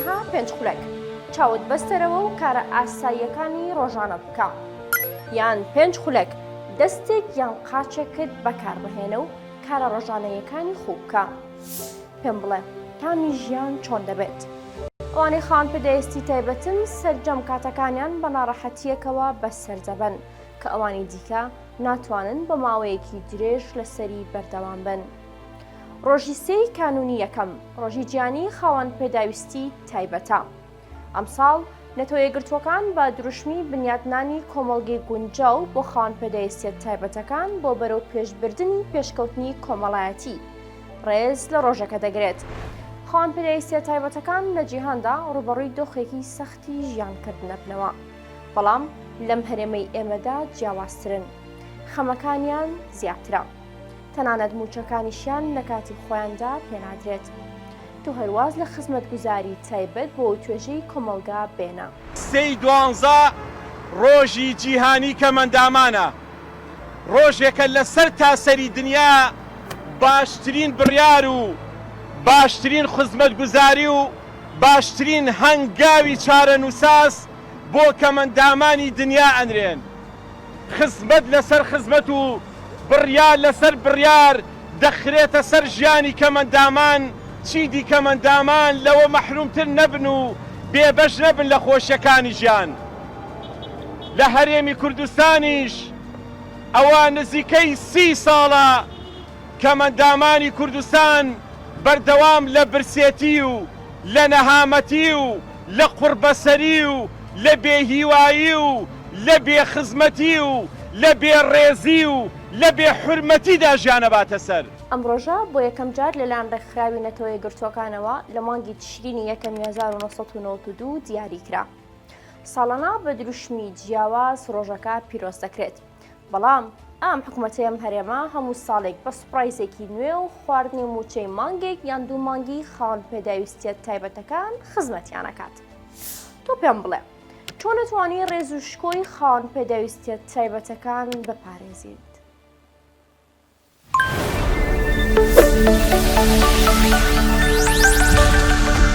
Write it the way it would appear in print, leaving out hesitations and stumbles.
تەنها 5 خولەک چاوت بەستەرەوە و کارە ئاساییەکانی ڕۆژانە بکە، یان 5 خولەک دەستێک یان قاچێکت بەکاربهێنە و کارە ڕۆژانەیەکانی خوب بکە. پێم بڵێ تامی ژیان چۆن دەبێت؟ ئەوانەی خاوەن پێدەویستی تایبەتن سەرجەم کاتەکانیان بە ناڕەحەتیەکەوە بەسەردەبەن کە ئەوانی دیکە ناتوانن بە ماوەیەکی درێژ لەسەری بەردەوام بن. ڕۆژی سێی کانونی یەکەم ڕۆژی گیانی خاوەن پێداویستی تایبەتە. ئەم ساڵ نەتۆ یەکگرتووەکان بە دروشمی بنیاتنانی کۆمەڵگەی گونجاو بۆ خاوەن پێداویستیە تایبەتەکان بۆ بەرەو پێشبردننی پێشکەوتنی کۆمەڵایەتی ڕێز لە ڕۆژەکە دەگرێت. خاوەن پێداویستیە تایبەتەکان لە جیهاندا ڕوبەڕووی دۆخێکی سەختی ژیانکردنە بنەوە، بەڵام لەم هەرێمەی ئێمەدا جیاوازترن، خەمەکانیان زیاترە، تەنانەت موچەکانیشیان لە کاتی خۆیاندا پێنادرێت. تو هەرواز لە خزمەتگوزاری تایبەت بۆ توێژەی کۆمەلگا بێنە. سەی دوانزە ڕۆژی جیهانی کەمەندامانە، ڕۆژێکە لەسەر تاسەری دنیا باشترین بڕیار و باشترین خزمەتگوزاری و باشترین هەنگاوی چارەنووساس بۆ کەمەندامانی دنیا ئەنرێن. خزمەت لەسەر خزمەت و بڕیار لەسەر بڕیار دەخرێتە سەر ژیانی کەمەندامان، چیدی کەمەندامان لەوە مەحرومتر نەبن و بێبەش نەبن لە خۆشیەکانی ژیان. لە هەرێمی کوردستانیش ئەوە نزیکەی 30 ساڵە کەمەندامانی کوردستان بەردەوام لە برسێتی و لە نەهامەتی و لە قوربەسەری و لە بێهیوایی و لە بێخزمەتی و لە بێڕێزی و لە بێحورمەتیدا ژیانەباتە سەر. ئەم ڕۆژە بۆ یەکەم جار لەلایەن ڕێکخراوی نەتۆ یەکگرتووەکانەوە لە مانگی تشرینی یەکەم 1992 دیاری کرا. ساڵانە بە دروشمی جیاواز ڕۆژەکە پیرۆز دەکرێت، بەڵام ئەم حکوومەتەیەم هەرێمە هەموو ساڵێک بە سوپرایزێکی نوێ و خواردنی موچەی مانگێک یان دوو مانگی خاوەن پێداویستیە تایبەتەکان خزمەتیانەکات. تۆ پێم بڵێ چۆن دەتوانی ڕێز و شکۆی خاوەن پێداویستیە تایبەتەکان بپارێزیت؟